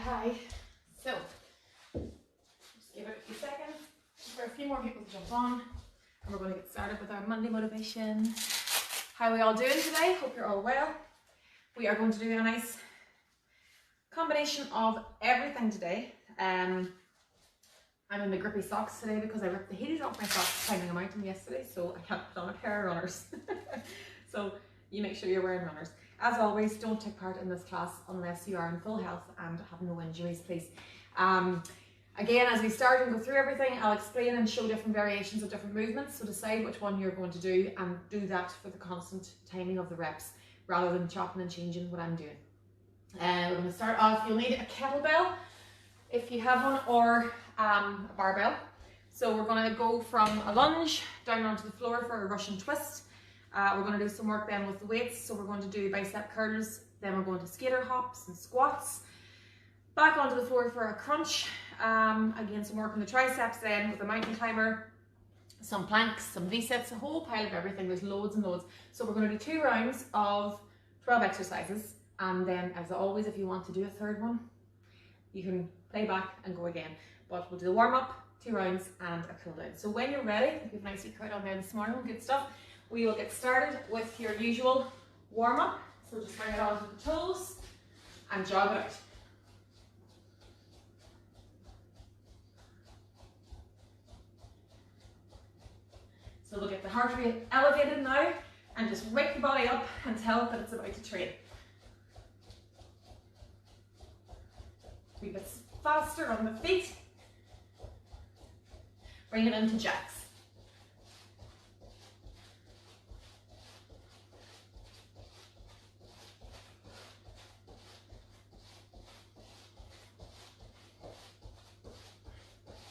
Hi. So, just give it a few seconds for a few more people to jump on, and we're going to get started with our Monday motivation. How are we all doing today? Hope you're all well. We are going to do a nice combination of everything today. I'm in the grippy socks today because I ripped the heels off my socks climbing a mountain yesterday, so I can't put on a pair of runners. So you make sure you're wearing runners. As always, don't take part in this class unless you are in full health and have no injuries, please. Again, as we start and go through everything, I'll explain and show different variations of different movements, so decide which one you're going to do and do that for the constant timing of the reps rather than chopping and changing what I'm doing. We're going to start off. You'll need a kettlebell if you have one, or a barbell. So we're going to go from a lunge down onto the floor for a Russian twist. We're going to do some work then with the weights, so we're going to do bicep curls, then we're going to skater hops and squats, back onto the floor for a crunch, again some work on the triceps then with a mountain climber, some planks, some V-sits, a whole pile of everything. There's loads and loads. So we're going to do 2 rounds of 12 exercises, and then as always, if you want to do a third one, you can play back and go again, but we'll do the warm-up, 2 rounds and a cool down. So when you're ready, I think we have a nice wee crowd on there this morning, good stuff. We will get started with your usual warm-up. So just bring it onto the toes and jog it out. So we'll get the heart rate elevated now and just wake the body up and tell it that it's about to train. A wee bit faster on the feet. Bring it into jacks.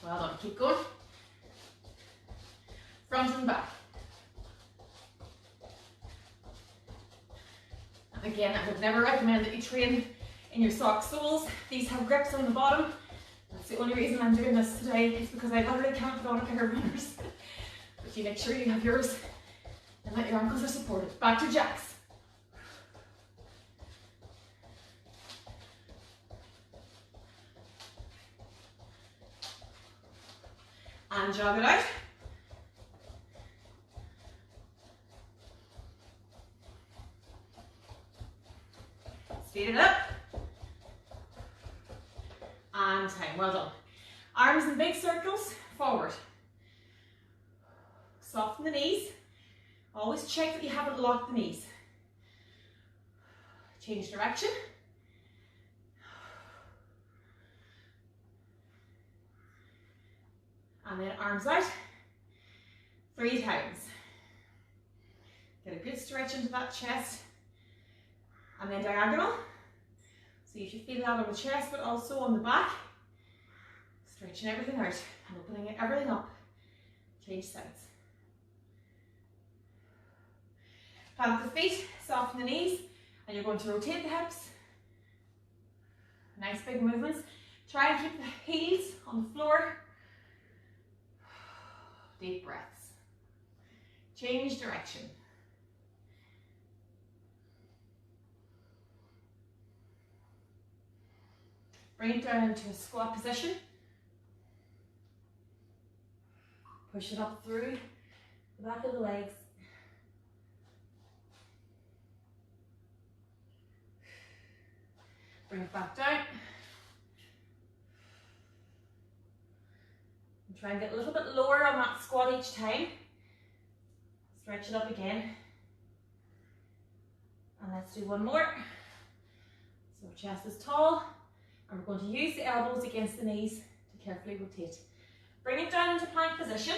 Well done, keep going. Front and back. And again, I would never recommend that you train in your sock soles. These have grips on the bottom. That's the only reason I'm doing this today, is because I literally can't put on a pair of runners. But you make sure you have yours and that your ankles are supported. Back to jacks. And jog it out. Speed it up. And time, well done. Arms in big circles, forward. Soften the knees. Always check that you haven't locked the knees. Change direction. And then arms out, 3 times. Get a good stretch into that chest. And then diagonal. So you should feel that on the chest, but also on the back. Stretching everything out and opening everything up. Change sides. Plant the feet, soften the knees, and you're going to rotate the hips. Nice big movements. Try and keep the heels on the floor. Deep breaths. Change direction. Bring it down into a squat position. Push it up through the back of the legs. Bring it back down. And try and get a little bit lower on that squat each time. Stretch it up again. And let's do one more. So chest is tall. And we're going to use the elbows against the knees to carefully rotate. Bring it down into plank position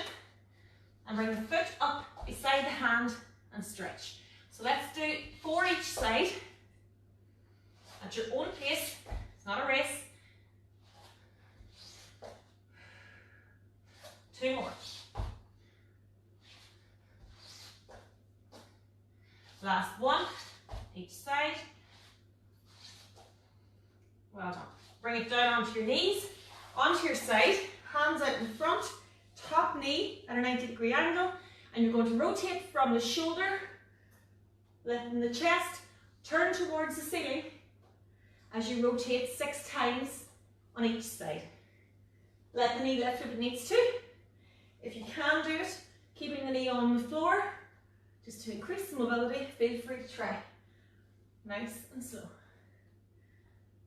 and bring the foot up beside the hand and stretch. So let's do 4 each side at your own pace. It's not a race. 2 more. Last 1 each side. Well done. Bring it down onto your knees, onto your side, hands out in front, top knee at a 90-degree angle, and you're going to rotate from the shoulder, lifting the chest, turn towards the ceiling as you rotate 6 times on each side. Let the knee lift if it needs to. If you can do it, keeping the knee on the floor, just to increase the mobility, feel free to try. Nice and slow.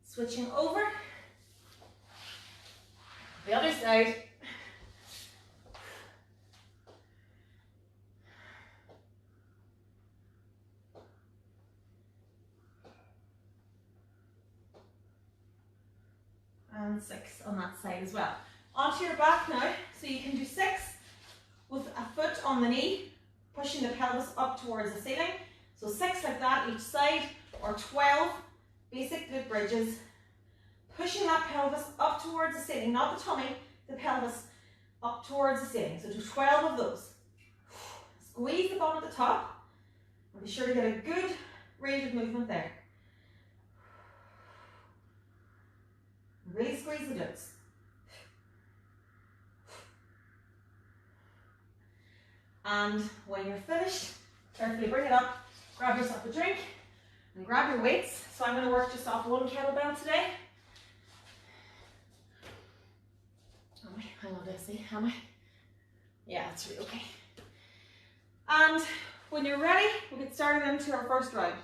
Switching over. The other side. And 6 on that side as well. Onto your back now, so you can do 6 with a foot on the knee, pushing the pelvis up towards the ceiling. So 6 like that each side, or 12 basic glute bridges, pushing that pelvis up towards the ceiling, not the tummy, the pelvis up towards the ceiling. So do 12 of those. Squeeze the bum at the top, and be sure to get a good range of movement there. Really squeeze the glutes. And when you're finished, carefully bring it up, grab yourself a drink, and grab your weights. So I'm going to work just off 1 kettlebell today. Am I? Hang on, Desi. Am I? Yeah, that's really okay. And when you're ready, we'll get started into our first round.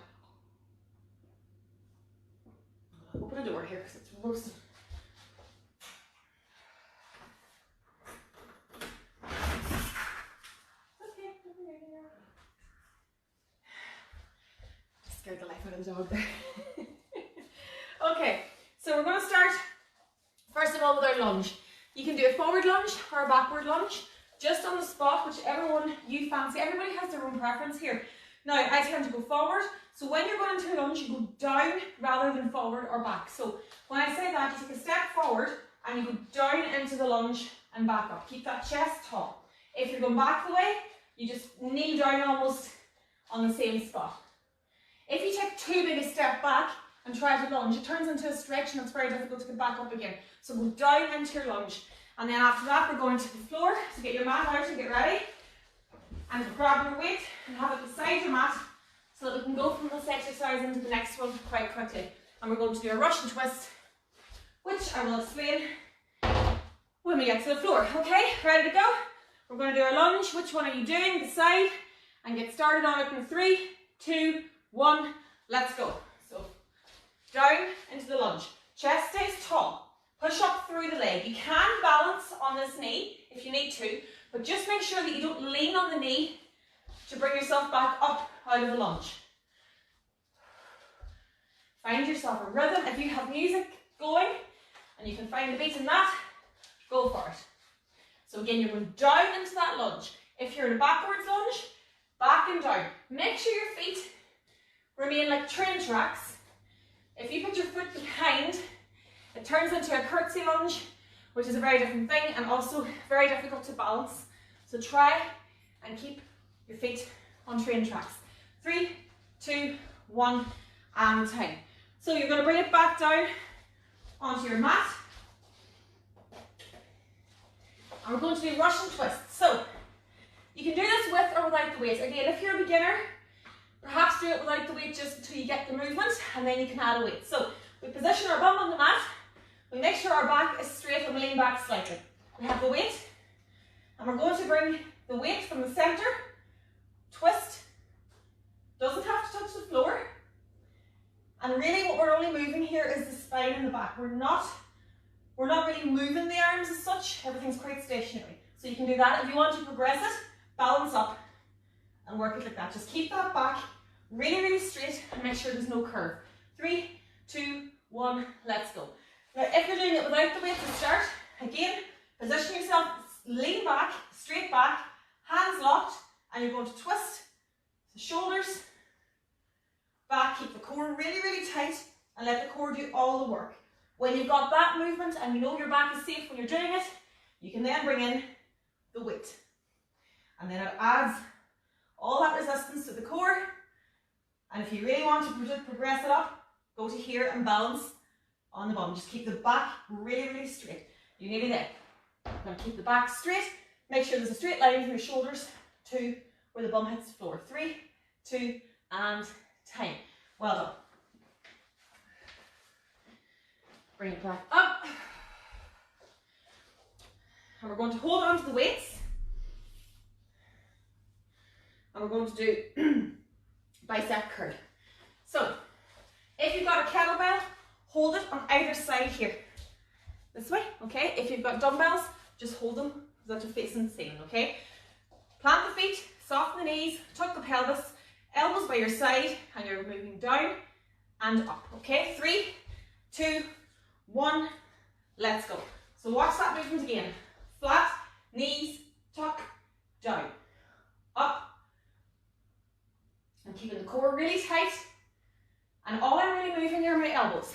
Open a door here because it's roasting. Scared the life out of the dog there. Okay, so we're going to start first of all with our lunge. You can do a forward lunge or a backward lunge, just on the spot, whichever one you fancy. Everybody has their own preference here. Now, I tend to go forward, so when you're going into a lunge, you go down rather than forward or back. So when I say that, you take a step forward and you go down into the lunge and back up. Keep that chest tall. If you're going back the way, you just kneel down almost on the same spot. If you take too big a step back and try to lunge, it turns into a stretch and it's very difficult to get back up again. So go down into your lunge. And then after that, we're going to the floor. So get your mat out and get ready. And grab your weight and have it beside your mat so that we can go from this exercise into the next one quite quickly. And we're going to do a Russian twist, which I will explain when we get to the floor. Okay, ready to go? We're going to do our lunge. Which one are you doing? The side. And get started on it in 3, 2, 1, let's go. So down into the lunge. Chest stays tall. Push up through the leg. You can balance on this knee if you need to, but just make sure that you don't lean on the knee to bring yourself back up out of the lunge. Find yourself a rhythm. If you have music going and you can find the beat in that, go for it. So again, you're going down into that lunge. If you're in a backwards lunge, back and down. Make sure your feet remain like train tracks. If you put your foot behind, it turns into a curtsy lunge, which is a very different thing and also very difficult to balance. So try and keep your feet on train tracks. 3, 2, 1, and time. So you're going to bring it back down onto your mat. And we're going to do Russian twists. So you can do this with or without the weight. Again, if you're a beginner, perhaps do it without the weight just until you get the movement, and then you can add a weight. So we position our bum on the mat, we make sure our back is straight and we lean back slightly. We have the weight, and we're going to bring the weight from the center, twist, doesn't have to touch the floor, and really what we're only moving here is the spine and the back. We're not really moving the arms as such, everything's quite stationary. So you can do that. If you want to progress it, balance up and work it like that. Just keep that back really, really straight and make sure there's no curve. 3, 2, 1, let's go. Now, if you're doing it without the weight to start, again, position yourself, lean back, straight back, hands locked, and you're going to twist the shoulders back, keep the core really, really tight, and let the core do all the work. When you've got that movement and you know your back is safe when you're doing it, you can then bring in the weight. And then it adds all that resistance to the core. And if you really want to progress it up, go to here and balance on the bum. Just keep the back really, really straight. You're nearly there. I'm going to keep the back straight. Make sure there's a straight line from your shoulders to where the bum hits the floor. 3, 2, and time. Well done. Bring it back up. And we're going to hold on to the weights. And we're going to do bicep curl. So, if you've got a kettlebell, hold it on either side here. This way, okay? If you've got dumbbells, just hold them so that you're facing the ceiling, okay? Plant the feet, soften the knees, tuck the pelvis, elbows by your side, and you're moving down and up, okay? 3, 2, 1, let's go. So watch that movement again. Flat, knees, tuck, down, up, and keeping the core really tight. And all I'm really moving here are my elbows.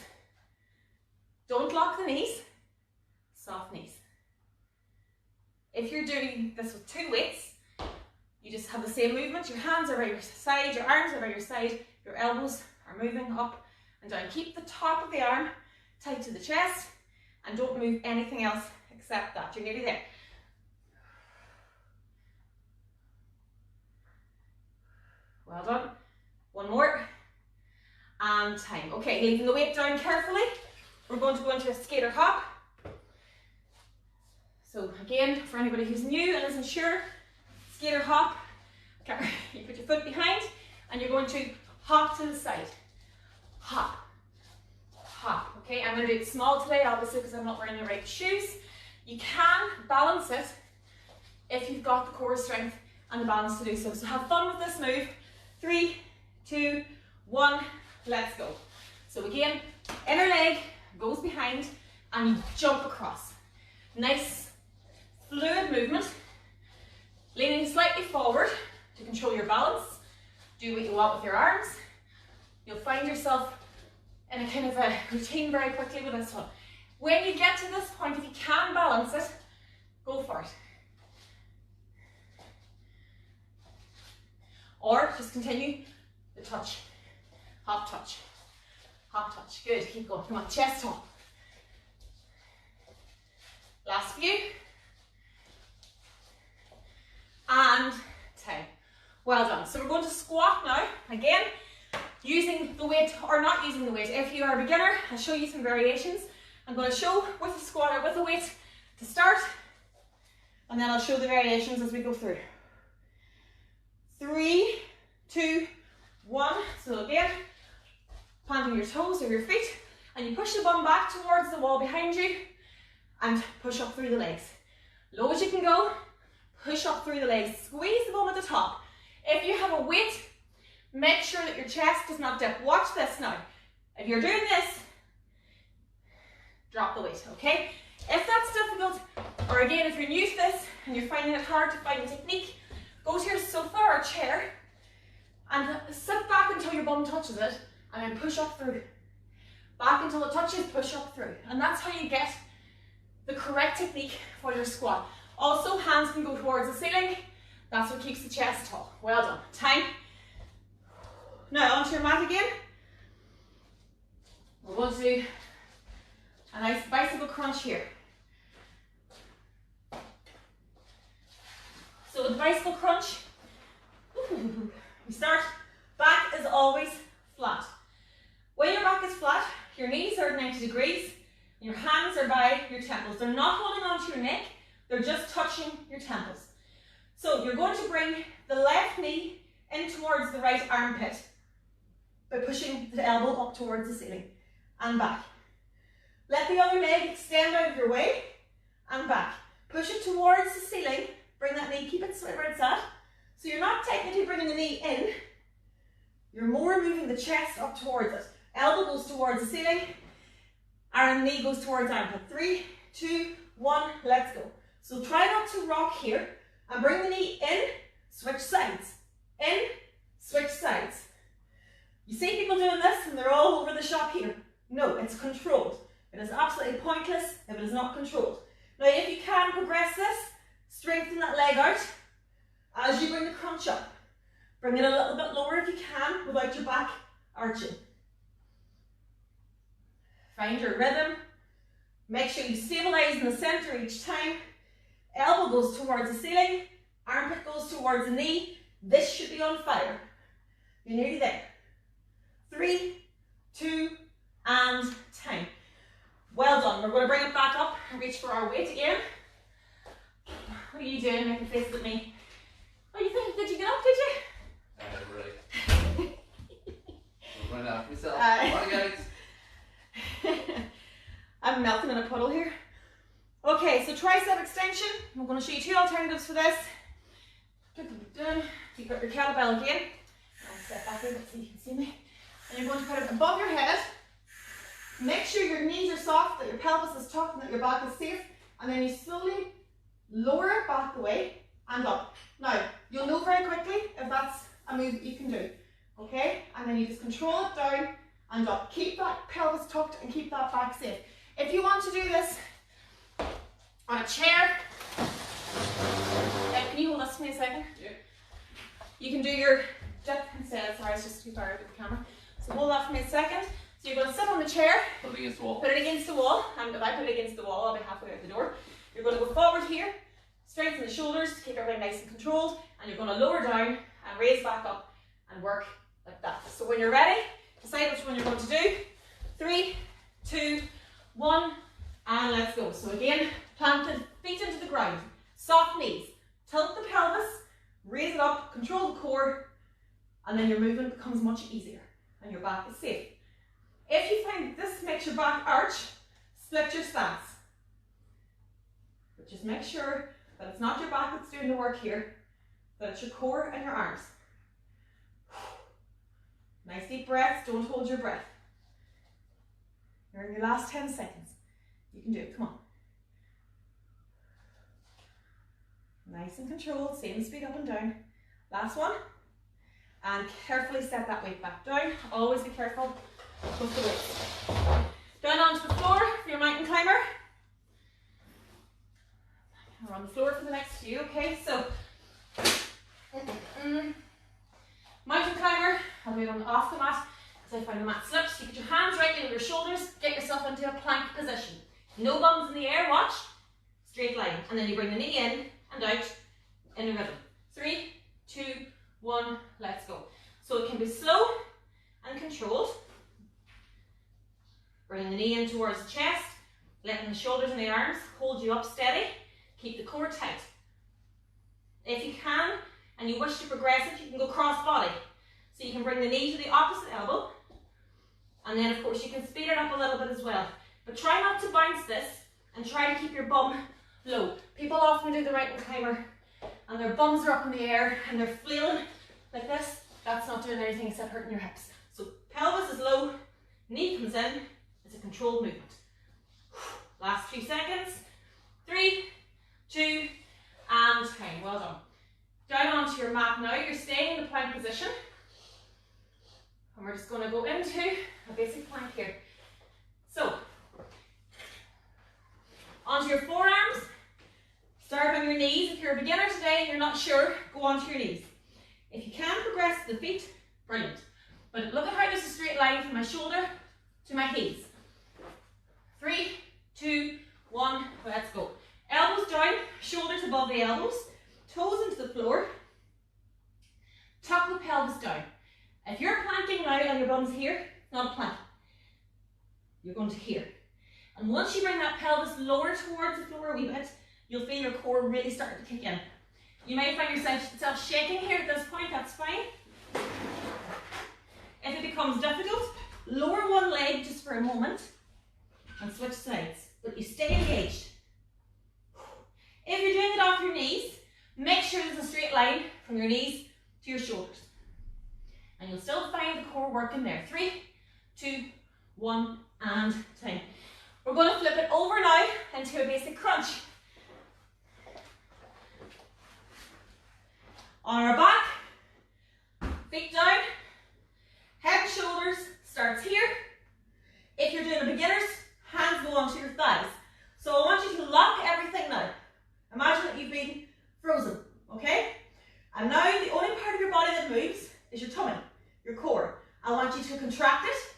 Don't lock the knees, soft knees. If you're doing this with 2 weights, you just have the same movement. Your hands are by your side, your arms are by your side, your elbows are moving up and down. Keep the top of the arm tight to the chest and don't move anything else except that. You're nearly there. Well done. One more. And time. Okay, leaving the weight down carefully. We're going to go into a skater hop. So again, for anybody who's new and isn't sure, skater hop. Okay, you put your foot behind and you're going to hop to the side. Hop. Hop. Okay, I'm going to do it small today, obviously, because I'm not wearing the right shoes. You can balance it if you've got the core strength and the balance to do so. So have fun with this move. 3, 2, 1, let's go. So again, inner leg goes behind and you jump across. Nice fluid movement. Leaning slightly forward to control your balance. Do what you want with your arms. You'll find yourself in a kind of a routine very quickly with this one. When you get to this point, if you can balance it, go for it. Or just continue the touch. Hop touch. Hop touch. Good. Keep going. Come on. Chest up. Last few. And 10. Well done. So we're going to squat now. Again, using the weight or not using the weight. If you are a beginner, I'll show you some variations. I'm going to show with the squat or with the weight to start. And then I'll show the variations as we go through. 3, 2, 1. So again, planting your toes or your feet, and you push the bum back towards the wall behind you and push up through the legs. Low as you can go, push up through the legs. Squeeze the bum at the top. If you have a weight, make sure that your chest does not dip. Watch this now. If you're doing this, drop the weight, okay? If that's difficult, or again, if you're new to this and you're finding it hard to find a technique, go to your sofa or chair and sit back until your bum touches it and then push up through. Back until it touches, push up through. And that's how you get the correct technique for your squat. Also, hands can go towards the ceiling. That's what keeps the chest tall. Well done. Time. Now onto your mat again. We're going to do a nice bicycle crunch here. So with the bicycle crunch, we start, back is always flat. When your back is flat, your knees are at 90 degrees, and your hands are by your temples. They're not holding onto your neck, they're just touching your temples. So you're going to bring the left knee in towards the right armpit by pushing the elbow up towards the ceiling and back. Let the other leg extend out of your way and back. Push it towards the ceiling. Bring that knee, keep it where it's at. So you're not technically bringing the knee in, you're more moving the chest up towards it. Elbow goes towards the ceiling, Our knee goes towards armpit. 3, 2, 1, let's go. So try not to rock here and bring the knee in, switch sides. In, switch sides. You see people doing this and they're all over the shop here. No, it's controlled. It is absolutely pointless if it is not controlled. Now if you can progress this, strengthen that leg out as you bring the crunch up. Bring it a little bit lower if you can without your back arching. Find your rhythm. Make sure you stabilize in the center each time. Elbow goes towards the ceiling. Armpit goes towards the knee. This should be on fire. You're nearly there. 3, 2, and time. Well done. We're going to bring it back up and reach for our weight again. What are you doing making faces at me? What do you think? Did you get up, did you? Right. I'll run after myself. Come on, guys. I'm melting in a puddle here. Okay, so tricep extension. I'm going to show you 2 alternatives for this. You've got your kettlebell again. I'll step back here so you can see me. And you're going to put it above your head. Make sure your knees are soft, that your pelvis is tucked, and that your back is safe. And then you slowly lower it back the way and up. Now, you'll know very quickly if that's a move that you can do. Okay? And then you just control it down and up. Keep that pelvis tucked and keep that back safe. If you want to do this on a chair, can you hold this for me a second? Yeah. You can do your dip instead. Sorry, it's just too far out of the camera. So hold that for me a second. So you're going to sit on the chair. Put it against the wall. Put it against the wall. And if I put it against the wall, I'll be halfway out the door. You're going to go forward here, strengthen the shoulders, keep everything nice and controlled, and you're going to lower down and raise back up and work like that. So when you're ready, decide which one you're going to do. 3, 2, 1, and let's go. So again, planted feet into the ground, soft knees, tilt the pelvis, raise it up, control the core, and then your movement becomes much easier and your back is safe. If you find this makes your back arch, split your stance. But just make sure that it's not your back that's doing the work here, that it's your core and your arms. Nice deep breaths, don't hold your breath. You're in your last 10 seconds. You can do it, come on. Nice and controlled, same speed up and down. Last one. And carefully set that weight back down. Always be careful with the weight. Down onto the floor for your mountain climber. We're on the floor for the next few, okay? So, mountain climber, I'll do it on off the mat because I find the mat slips. You get your hands right over your shoulders, get yourself into a plank position. No bums in the air, watch. Straight line. And then you bring the knee in and out in a rhythm. 3, 2, 1, let's go. So it can be slow and controlled. Bring the knee in towards the chest, letting the shoulders and the arms hold you up steady. Keep the core tight. If you can, and you wish to progress it, you can go cross body. So you can bring the knee to the opposite elbow, and then of course you can speed it up a little bit as well. But try not to bounce this, and try to keep your bum low. People often do the mountain climber, and their bums are up in the air, and they're flailing like this. That's not doing anything except hurting your hips. So pelvis is low, knee comes in, it's a controlled movement. Last few seconds. 3, 2, and time. Well done. Down onto your mat now. You're staying in the plank position. And we're just going to go into a basic plank here. So, onto your forearms. Start on your knees. If you're a beginner today and you're not sure, go onto your knees. If you can progress to the feet, brilliant. But look at how there's a straight line from my shoulder to my heels. 3, 2, 1, let's go. Elbows down, shoulders above the elbows, toes into the floor. Tuck the pelvis down. If you're planking now and your bum's here, not a plank. You're going to here. And once you bring that pelvis lower towards the floor a wee bit, you'll feel your core really start to kick in. You may find yourself shaking here at this point, that's fine. If it becomes difficult, lower one leg just for a moment and switch sides, but you stay engaged. If you're doing it off your knees, make sure there's a straight line from your knees to your shoulders. And you'll still find the core working there. 3, 2, 1, and time. We're going to flip it over now into a basic crunch. On our back, feet down, head and shoulders starts here. If you're doing a beginner's, hands go onto your thighs. So I want you to lock everything now. Imagine that you've been frozen, okay? And now the only part of your body that moves is your tummy, your core. I want you to contract it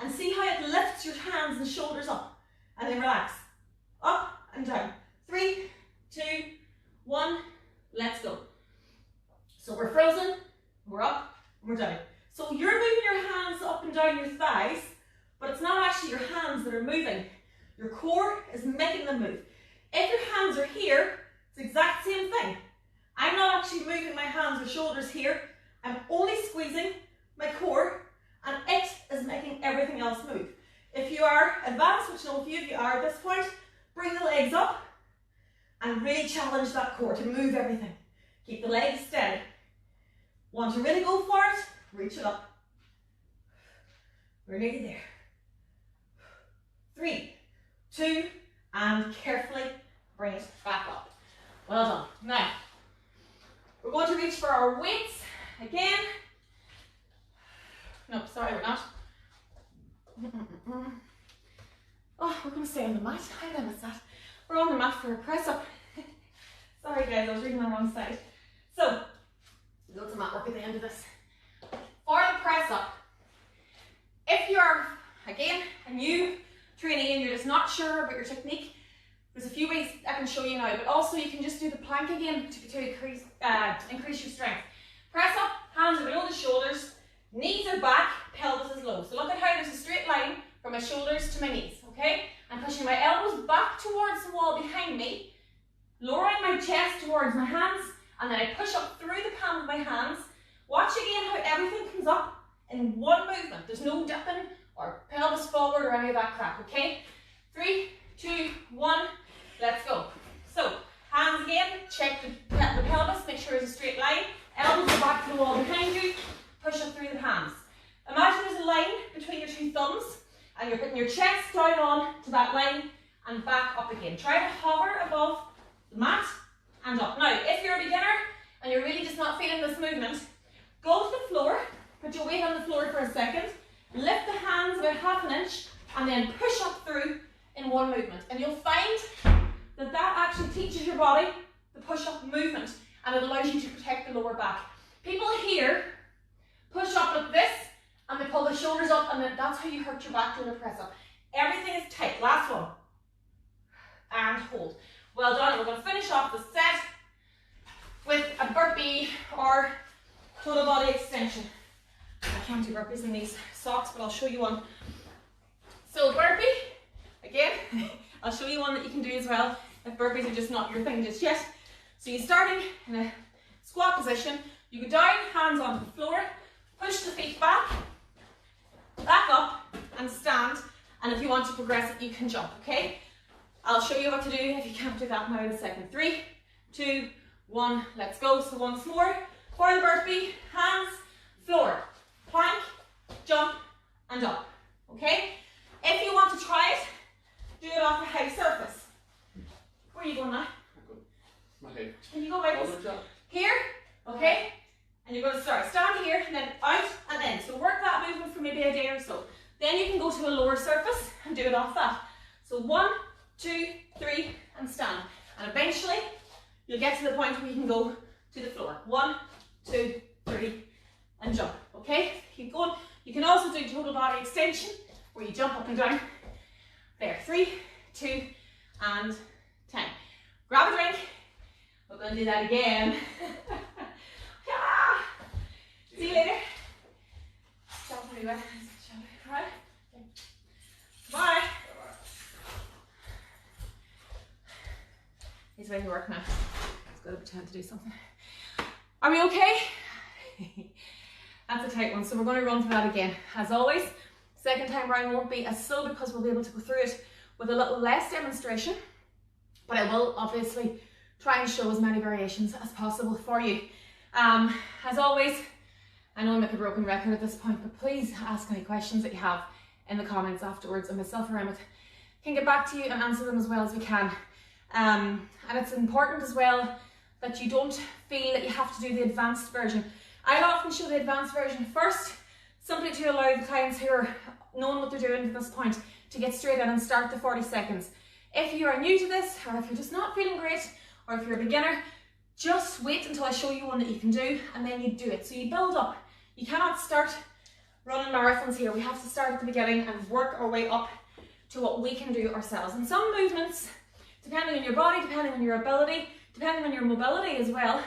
and see how it lifts your hands and shoulders up. And then relax. Up and down. 3, 2, 1, let's go. So we're frozen, we're up, and we're down. So you're moving your hands up and down your thighs, but it's not actually your hands that are moving. Your core is making them move. If your hands are here, it's the exact same thing. I'm not actually moving my hands or shoulders here. I'm only squeezing my core, and it is making everything else move. If you are advanced, which I know a few of you are at this point, bring the legs up and really challenge that core to move everything. Keep the legs steady. Want to really go for it? Reach it up. We're nearly there. 3, 2, and carefully bring it back up. Well done. Now, we're going to reach for our weights again. No, sorry, we're not. Oh, we're going to stay on the mat. I know it's that. We're on the mat for a press up. Sorry guys, I was reading the wrong side. So, loads of mat work at the end of this. For the press up, if you're, again, a new trainee and you're just not sure about your technique, there's a few ways I can show you now, but also you can just do the plank again to increase your strength. Press up, hands are below the shoulders, knees are back, pelvis is low. So look at how there's a straight line from my shoulders to my knees, okay? I'm pushing my elbows back towards the wall behind me, lowering my chest towards my hands, and then I push up through the palm of my hands. Watch again how everything comes up in one movement. There's no dipping or pelvis forward or any of that crap, okay? 3, 2, 1, let's go. So, hands again, check the pelvis, make sure it's a straight line. Elbows are back to the wall behind you, push up through the hands. Imagine there's a line between your two thumbs and you're putting your chest down on to that line and back up again. Try to hover above the mat and up. Now, if you're a beginner and you're really just not feeling this movement, go to the floor, put your weight on the floor for a second, lift the hands about ½ an inch, and then push up through in one movement. And you'll find that that actually teaches your body the push-up movement, and it allows you to protect the lower back. People here push up like this, and they pull the shoulders up, and then that's how you hurt your back doing a press-up. Everything is tight. Last one. And hold. Well done. We're going to finish off the set with a burpee or total body extension. I can't do burpees in these socks, but I'll show you one. So burpee, again, I'll show you one that you can do as well if burpees are just not your thing just yet. So you're starting in a squat position. You go down, hands onto the floor, push the feet back up and stand. And if you want to progress it, you can jump, okay? I'll show you what to do if you can't do that now in a second. 3, 2, 1, let's go. So once more, for the burpee, hands, floor, plank, jump, and up, okay? If you want to try it, do it off a high surface. Where are you going now? My head. Can you go like this? Here, okay? And you're going to stand here, and then out and in. So work that movement for maybe a day or so. Then you can go to a lower surface and do it off that. So 1, 2, 3, and stand. And eventually, you'll get to the point where you can go to the floor. 1, 2, 3, and jump, okay? Keep going. You can also do total body extension, where you jump up and down. There, 3, 2, and 10. Grab a drink. We're going to do that again. See you later. Stop everywhere. Right? Bye. He's ready to work now. He's got to pretend to do something. Are we okay? That's a tight one, so we're going to run through that again. As always, second time round won't be as slow because we'll be able to go through it with a little less demonstration, but I will obviously try and show as many variations as possible for you. As always, I know I'm like a broken record at this point, but please ask any questions that you have in the comments afterwards, and myself or Emma can get back to you and answer them as well as we can. And it's important as well that you don't feel that you have to do the advanced version. I often show the advanced version first, simply to allow the clients who are knowing what they're doing at this point to get straight in and start the 40 seconds. If you are new to this, or if you're just not feeling great, or if you're a beginner, just wait until I show you one that you can do, and then you do it. So you build up. You cannot start running marathons here. We have to start at the beginning and work our way up to what we can do ourselves. And some movements, depending on your body, depending on your ability, depending on your mobility as well,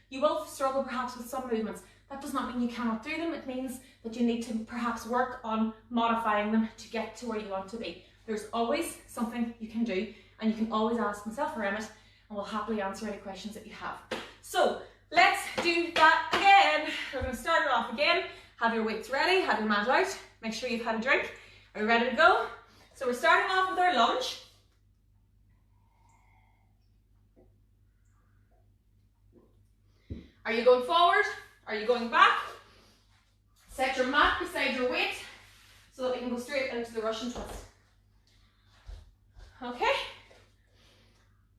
you will struggle perhaps with some movements. That does not mean you cannot do them. It means that you need to perhaps work on modifying them to get to where you want to be. There's always something you can do, and you can always ask myself or Emmett, and we'll happily answer any questions that you have. So let's do that again. We're going to start it off again. Have your weights ready, have your mat out, make sure you've had a drink. Are you ready to go? So we're starting off with our lunge. Are you going forward? Are you going back? Set your mat beside your weight so that we can go straight into the Russian twist. Okay?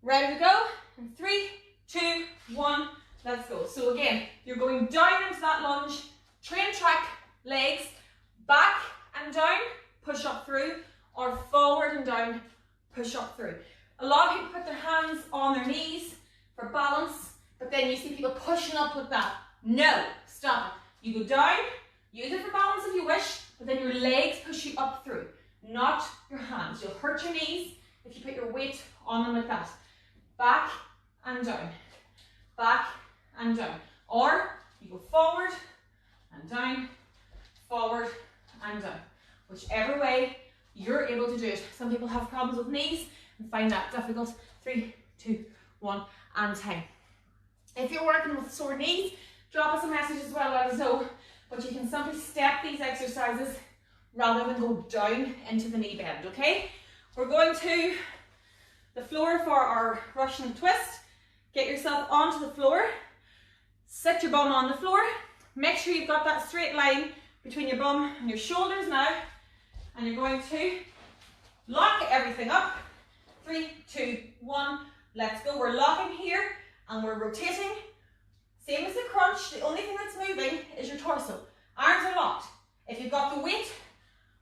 Ready to go? In 3, 2, 1, let's go. So again, you're going down into that lunge, train track legs, back and down, push up through, or forward and down, push up through. A lot of people put their hands on their knees for balance, but then you see people pushing up with that. No, stop it. You go down, use it for balance if you wish, but then your legs push you up through, not your hands. You'll hurt your knees if you put your weight on them like that. Back and down, back and down. Or you go forward and down, forward and down. Whichever way you're able to do it. Some people have problems with knees and find that difficult. 3, 2, 1, and time. If you're working with sore knees, drop us a message as well, let us know. But you can simply step these exercises rather than go down into the knee bend, okay? We're going to the floor for our Russian twist. Get yourself onto the floor. Sit your bum on the floor. Make sure you've got that straight line between your bum and your shoulders now. And you're going to lock everything up. 3, 2, 1, let's go. We're locking here and we're rotating. Same as the crunch, the only thing that's moving is your torso. Arms are locked. If you've got the weight,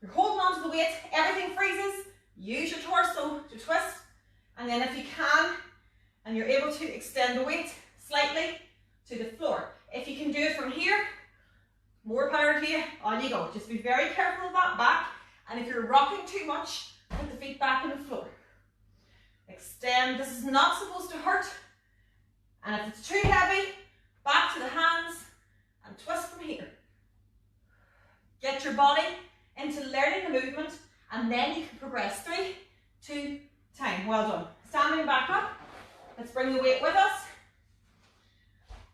you're holding on to the weight, everything freezes, use your torso to twist. And then if you can, and you're able to extend the weight slightly to the floor. If you can do it from here, more power to you, on you go. Just be very careful of that back. And if you're rocking too much, put the feet back on the floor. Extend, this is not supposed to hurt. And if it's too heavy, back to the hands and twist from here. Get your body into learning the movement and then you can progress. 3, 2, time. Well done. Standing back up. Let's bring the weight with us.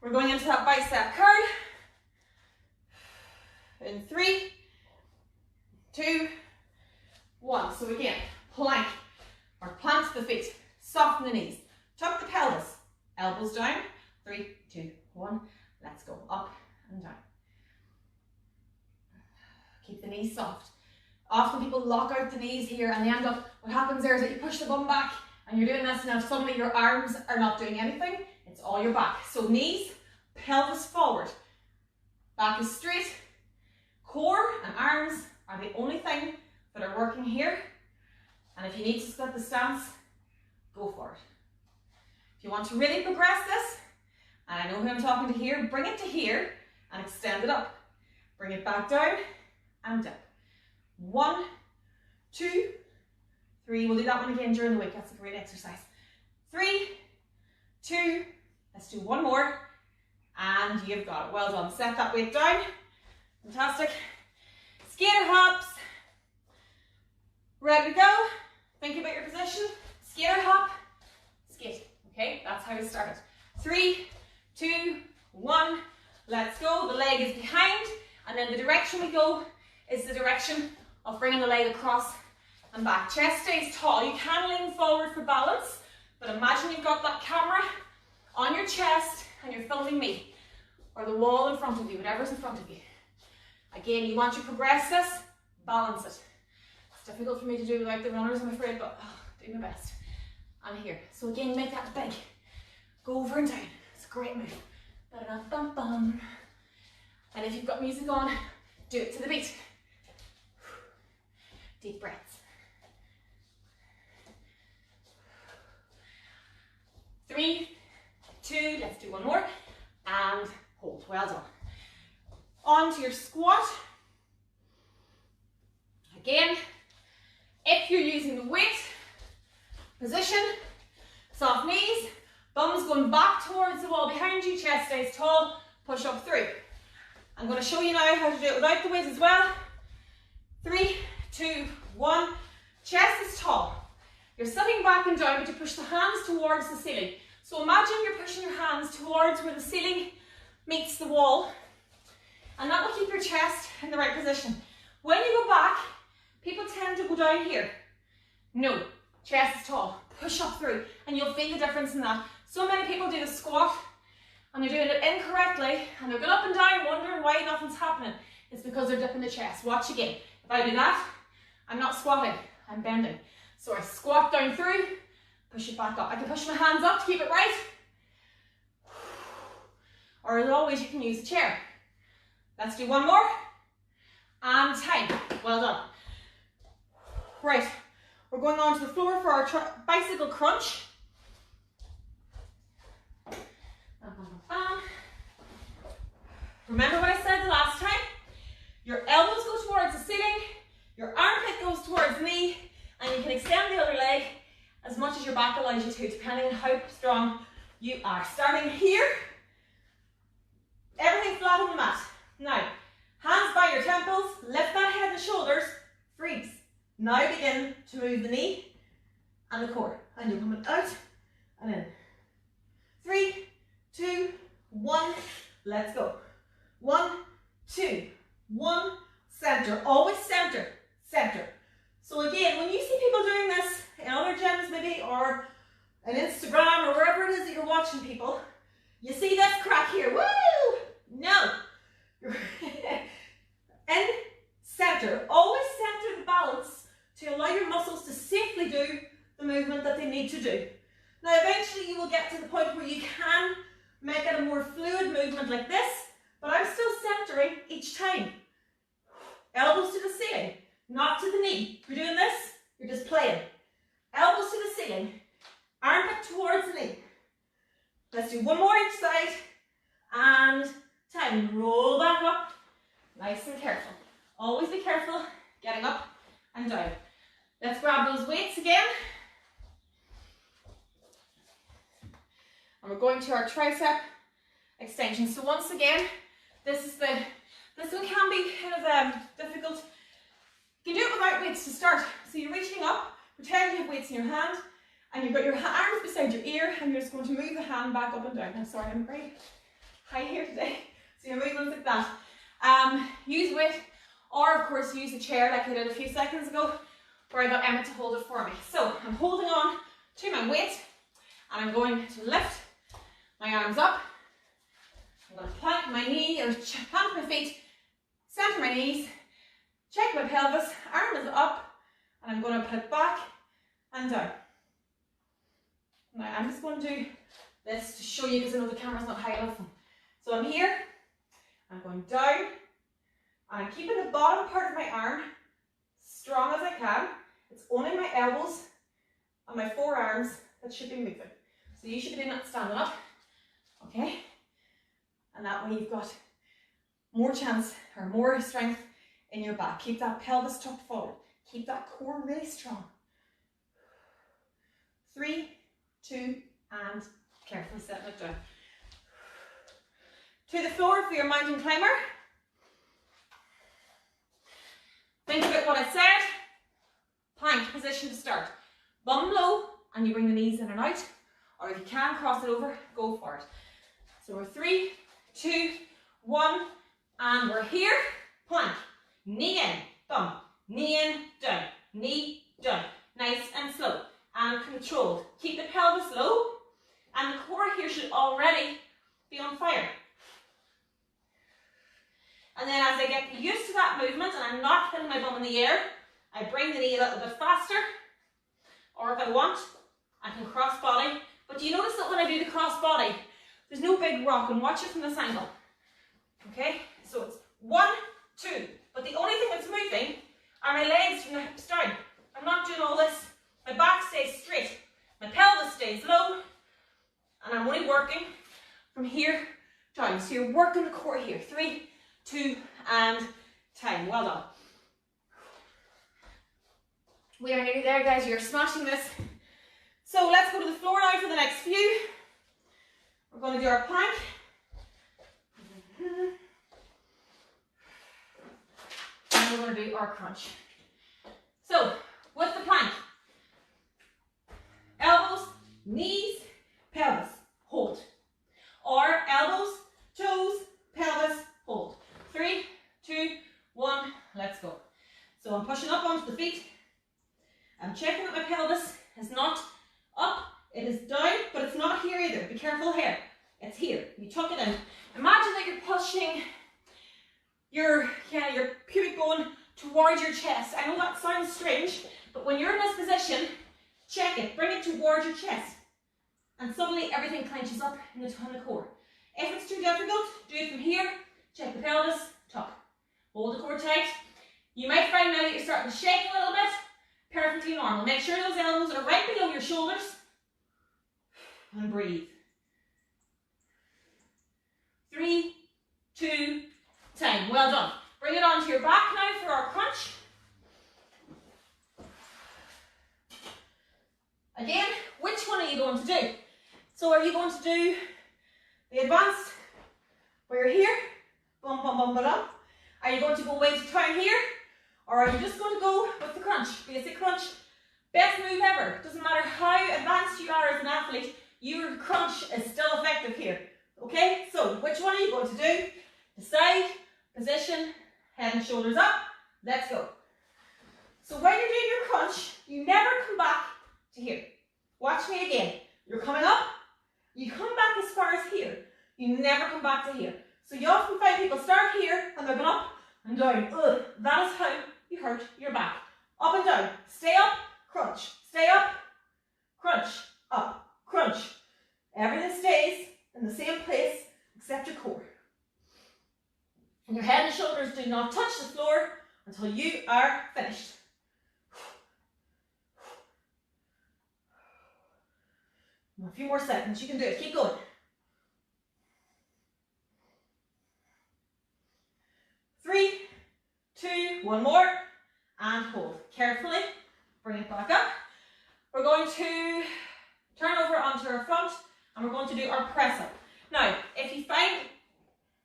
We're going into that bicep curl. In 3, 2, 1. So again, plank or plant the feet. Soften the knees. Tuck the pelvis. Elbows down. 3, 2, 1. Let's go up and down. Keep the knees soft. Often people lock out the knees here and they end up, what happens there is that you push the bum back and you're doing this, and now suddenly your arms are not doing anything. It's all your back. So knees, pelvis forward. Back is straight. Core and arms are the only thing that are working here. And if you need to split the stance, go for it. If you want to really progress this, and I know who I'm talking to here, bring it to here and extend it up. Bring it back down and up. 1, 2, 3. We'll do that one again during the week. That's a great exercise. 3, 2. Let's do one more. And you've got it. Well done. Set that weight down. Fantastic. Skater hops. Ready to go? Think about your position. Skater hop. Skate. Okay, that's how we start it. 3, 2, 1. Let's go. The leg is behind. And then the direction we go is the direction of bringing the leg across and back. Chest stays tall. You can lean forward for balance, but imagine you've got that camera on your chest and you're filming me, or the wall in front of you, whatever's in front of you. Again, you want to progress this, balance it. difficult for me to do without the runners, I'm afraid, but do my best. And here. So again, make that big. Go over and down. It's a great move. Ba-da-dum-bum-bum. And if you've got music on, do it to the beat. Deep breaths. 3, 2, let's do one more. And hold. Well done. On to your squat. Again, if you're using the weight, position, soft knees, bums going back towards the wall behind you, chest stays tall, push up through. I'm going to show you now how to do it without the weight as well. 3, 2, 1, chest is tall. You're sitting back and down, but you push the hands towards the ceiling. So imagine you're pushing your hands towards where the ceiling meets the wall, and that will keep your chest in the right position. When you go back, people tend to go down here. No, chest is tall, push up through, and you'll feel the difference in that. So many people do the squat, and they're doing it incorrectly, and they're going up and down wondering why nothing's happening. It's because they're dipping the chest. Watch again. If I do that, I'm not squatting, I'm bending. So I squat down through, push it back up. I can push my hands up to keep it right. Or as always, you can use a chair. Let's do one more. And time. Well done. Right, we're going on to the floor for our bicycle crunch. Remember what I said the last time? Your elbows go towards the ceiling, your armpit goes towards the knee, and you can extend the other leg as much as your back allows you to, depending on how strong you are. Starting here, everything flat on the mat. Now, hands by your temples, lift that head and shoulders, freeze. Now begin to move the knee and the core. And you're coming out and in. 3, 2, 1, let's go. 1, 2, 1, center. Always center, center. So again, when you see people doing this in other gyms maybe, or on Instagram, or wherever it is that you're watching people, you see this crack here. Woo! No. In center. Always center the balance to allow your muscles to safely do the movement that they need to do. Now eventually you will get to the point where you can make it a more fluid movement like this, but I'm still centering each time. Elbows to the ceiling, not to the knee. If you're doing this, you're just playing. Elbows to the ceiling, armpit towards the knee. Let's do one more each side, and time. Roll back up, nice and careful. Always be careful getting up and down. Let's grab those weights again. And we're going to our tricep extension. So once again, this one can be kind of difficult. You can do it without weights to start. So you're reaching up, pretend you have weights in your hand, and you've got your arms beside your ear, and you're just going to move the hand back up and down. I'm sorry, I'm very high here today. So you're moving like that. Use weight, or of course use a chair like I did a few seconds ago, where I got Emma to hold it for me. So I'm holding on to my weight, and I'm going to lift my arms up. I'm going to plank my knee, or plant my feet, center my knees, check my pelvis, arm is up, and I'm going to put it back and down. Now I'm just going to do this to show you, because I know the camera's not high enough. So I'm here, I'm going down, and I'm keeping the bottom part of my arm strong as I can. It's only my elbows and my forearms that should be moving. So you should be doing that standing up, okay? And that way you've got more chance, or more strength in your back. Keep that pelvis tucked forward. Keep that core really strong. 3, 2, and carefully setting it down. To the floor for your mountain climber. Think about what I said. Plank position to start. Bum low, and you bring the knees in and out. Or if you can cross it over, go for it. So we're 3, 2, 1, and we're here. Plank. Knee in, bum. Knee in, down. Knee, down. Nice and slow. And controlled. Keep the pelvis low, and the core here should already be on fire. And then as I get used to that movement, and I'm not hitting my bum in the air, I bring the knee a little bit faster, or if I want, I can cross body. But do you notice that when I do the cross body, there's no big rock, and watch it from this angle. Okay, so it's 1, 2, but the only thing that's moving are my legs from the hips down. I'm not doing all this. My back stays straight, my pelvis stays low, and I'm only working from here down. So you're working the core here. 3, 2, and time. Well done. We are nearly there, guys. You're smashing this. So let's go to the floor now for the next few. We're going to do our plank. And we're going to do our crunch. So, with the plank, elbows, knees, pelvis, hold. Or elbows, toes, pelvis, hold. 3, 2, 1, let's go. So I'm pushing up onto the feet. I'm checking that my pelvis is not up, it is down, but it's not here either. Be careful here. It's here. You tuck it in. Imagine that you're pushing your pubic bone towards your chest. I know that sounds strange, but when you're in this position, check it. Bring it towards your chest. And suddenly everything clenches up in the core. If it's too difficult, do it from here. Check the pelvis, tuck. Hold the core tight. You might find now that you're starting to shake a little bit. Perfectly normal. Make sure those elbows are right below your shoulders. And breathe. 3, 2, time. Well done. Bring it onto your back now for our crunch. Again, which one are you going to do? So are you going to do the advanced, where you're here, bum, bum, bum, bum, bum? Are you going to go way to town here? Or are you just going to go with the crunch? Basic crunch, best move ever. Doesn't matter how advanced you are as an athlete, your crunch is still effective here. Okay, so which one are you going to do? Decide, position, head and shoulders up. Let's go. So when you're doing your crunch, you never come back to here. Watch me again. You're coming up, you come back as far as here. You never come back to here. So you often find people start here and they're going up and down. Ugh, that is how you hurt your back. Up and down. Stay up, crunch. Stay up, crunch. Up, crunch. Everything stays in the same place except your core. And your head and shoulders do not touch the floor until you are finished. A few more seconds. You can do it. Keep going. 3, 2, one more, and hold. Carefully, bring it back up. We're going to turn over onto our front, and we're going to do our press up. Now, if you find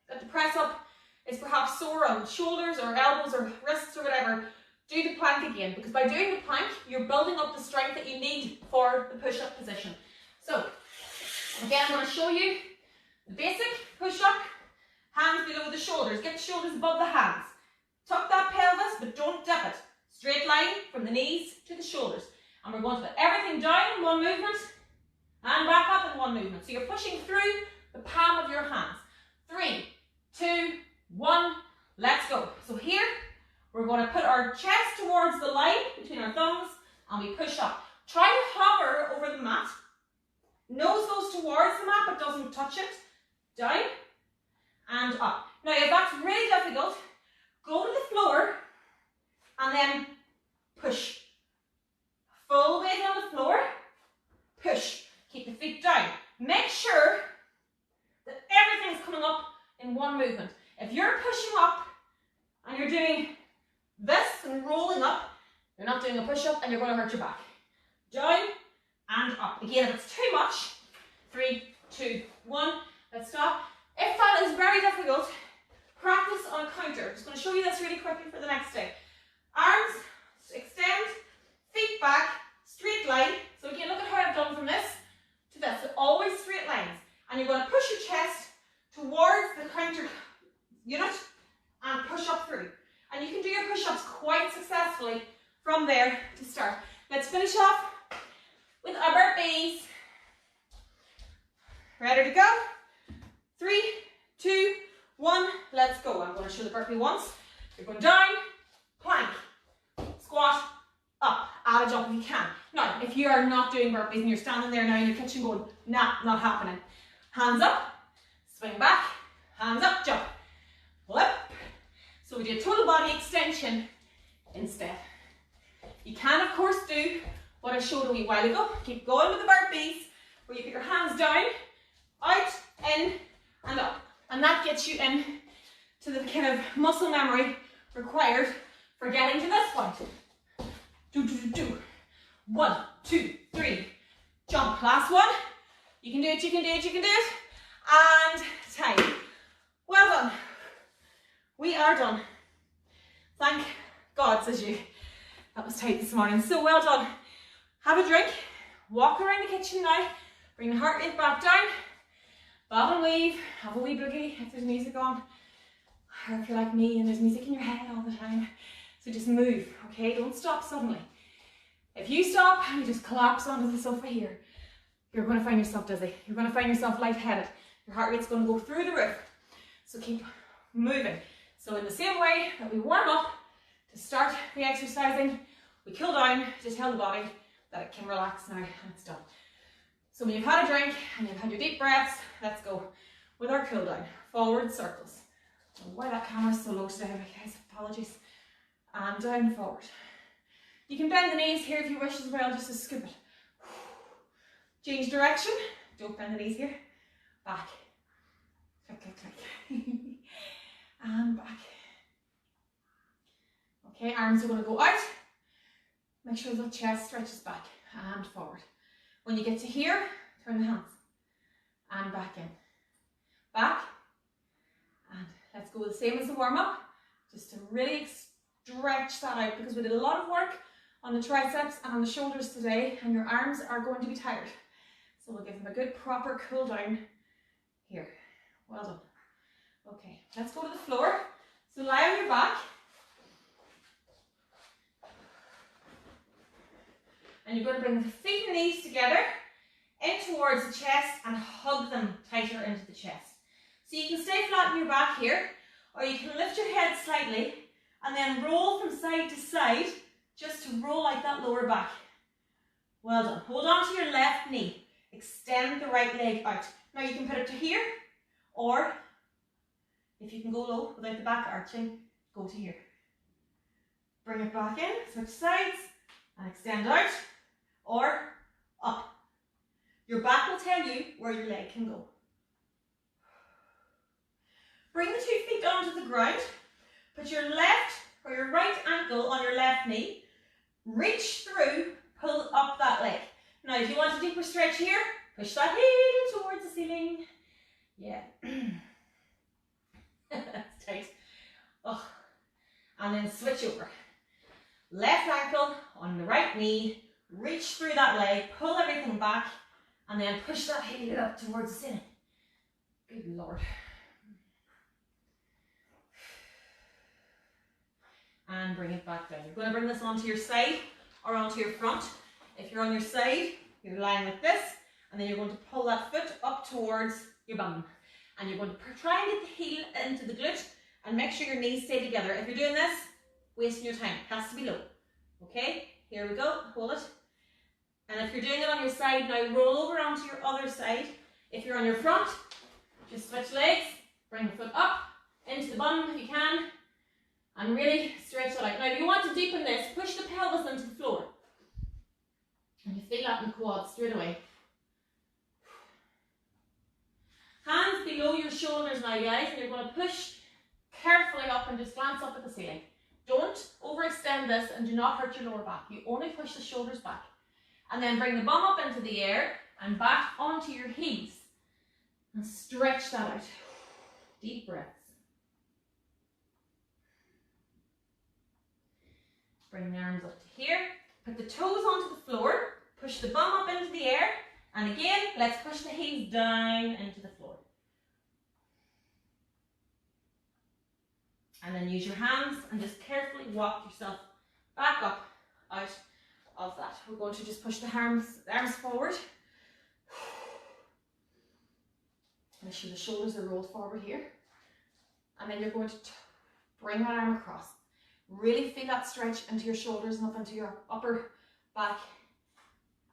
that the press up is perhaps sore on shoulders or elbows or wrists or whatever, do the plank again, because by doing the plank, you're building up the strength that you need for the push-up position. So, again, I'm going to show you the basic push-up. Hands below the shoulders. Get the shoulders above the hands. Tuck that pelvis, but don't dip it. Straight line from the knees to the shoulders. And we're going to put everything down in one movement and back up in one movement. So you're pushing through the palm of your hands. 3, 2, 1, let's go. So here, we're going to put our chest towards the line between our thumbs and we push up. Try to hover over the mat. Nose goes towards the mat but doesn't touch it. Down and up. Now if that's really difficult, go to the floor and then push. Full weight on the floor, push. Keep the feet down. Make sure that everything's coming up in one movement. If you're pushing up and you're doing this and rolling up, you're not doing a push-up and you're going to hurt your back. Down and up. Again, if it's too much, 3, 2, 1, let's stop. If that is very difficult, practice on a counter. I'm just going to show you this really quickly for the next day. Arms, extend, feet back, straight line. So again, look at how I've done from this to this. So always straight lines. And you're going to push your chest towards the counter unit and push up through. And you can do your push-ups quite successfully from there to start. Let's finish off with our burpees. Ready to go? 3, 2, 1, let's go. I'm going to show the burpee once. You're going down, plank, squat, add a jump if you can. Now, if you are not doing burpees and you're standing there now in your kitchen going, nah, not happening. Hands up, swing back, hands up, jump, flip. So we do a total body extension instead. You can, of course, do what I showed a wee while ago. Keep going with the burpees, where you put your hands down, out, in, and up. And that gets you in to the kind of muscle memory required for getting to this point. Do, do, do, do. 1, 2, 3, jump. Last one. You can do it, you can do it, you can do it. And time. Well done. We are done. Thank God, says you. That was tight this morning. So well done. Have a drink. Walk around the kitchen now. Bring the heart rate back down. Bob and weave. Have a wee boogie if there's music on. Or if you're like me and there's music in your head all the time. So just move, okay? Don't stop suddenly. If you stop and you just collapse onto the sofa here, you're going to find yourself dizzy. You're going to find yourself lightheaded. Your heart rate's going to go through the roof. So keep moving. So in the same way that we warm up to start the exercising, we cool down to tell the body that it can relax now and it's done. So when you've had a drink and you've had your deep breaths, let's go with our cool down. Forward circles. I don't know why that camera's so low today, guys, apologies. And down, forward. You can bend the knees here if you wish as well, just to scoop it. Change direction. Don't bend the knees here. Back. Click, click, click. And back. Okay, arms are going to go out. Make sure the chest stretches back and forward. When you get to here, turn the hands. And back in. Back. And let's go the same as the warm-up. Just to really stretch that out, because we did a lot of work on the triceps and on the shoulders today, and your arms are going to be tired. So we'll give them a good proper cool down here. Well done. Okay, let's go to the floor. So lie on your back. And you're going to bring the feet and knees together in towards the chest and hug them tighter into the chest. So you can stay flat on your back here, or you can lift your head slightly and then roll from side to side, just to roll out that lower back. Well done. Hold on to your left knee. Extend the right leg out. Now you can put it to here, or if you can go low without the back arching, go to here. Bring it back in, switch sides, and extend out, or up. Your back will tell you where your leg can go. Bring the 2 feet onto the ground. Put your left or your right ankle on your left knee. Reach through, pull up that leg. Now if you want a deeper stretch here, push that heel towards the ceiling. Yeah. That's tight. Oh. And then switch over. Left ankle on the right knee. Reach through that leg, pull everything back, and then push that heel up towards the ceiling. Good Lord. And bring it back down. You're going to bring this onto your side or onto your front. If you're on your side, you're lying like this, and then you're going to pull that foot up towards your bum. And you're going to try and get the heel into the glute and make sure your knees stay together. If you're doing this, wasting your time. It has to be low. Okay, here we go. Hold it. And if you're doing it on your side, now roll over onto your other side. If you're on your front, just switch legs, bring the foot up into the bum if you can, and really stretch that out. Now if you want to deepen this, push the pelvis into the floor. And you feel that in the quads straight away. Hands below your shoulders now, guys, and you're going to push carefully up and just glance up at the ceiling. Don't overextend this and do not hurt your lower back. You only push the shoulders back. And then bring the bum up into the air and back onto your heels. And stretch that out. Deep breaths. Bring the arms up to here. Put the toes onto the floor. Push the bum up into the air. And again, let's push the heels down into the floor. And then use your hands and just carefully walk yourself back up out of that. We're going to just push the arms forward. Make sure the shoulders are rolled forward here. And then you're going to bring that arm across. Really feel that stretch into your shoulders and up into your upper back,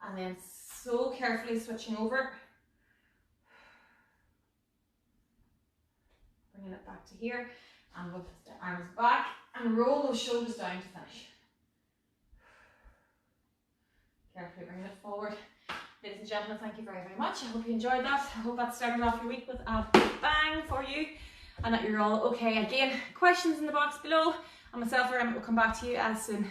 and then so carefully switching over. Bringing it back to here, and with the arms back, and roll those shoulders down to finish. Carefully bringing it forward. Ladies and gentlemen, thank you very, very much. I hope you enjoyed that. I hope that started off your week with a bang for you, and that you're all okay. Again, questions in the box below, and myself or Emmett will come back to you as soon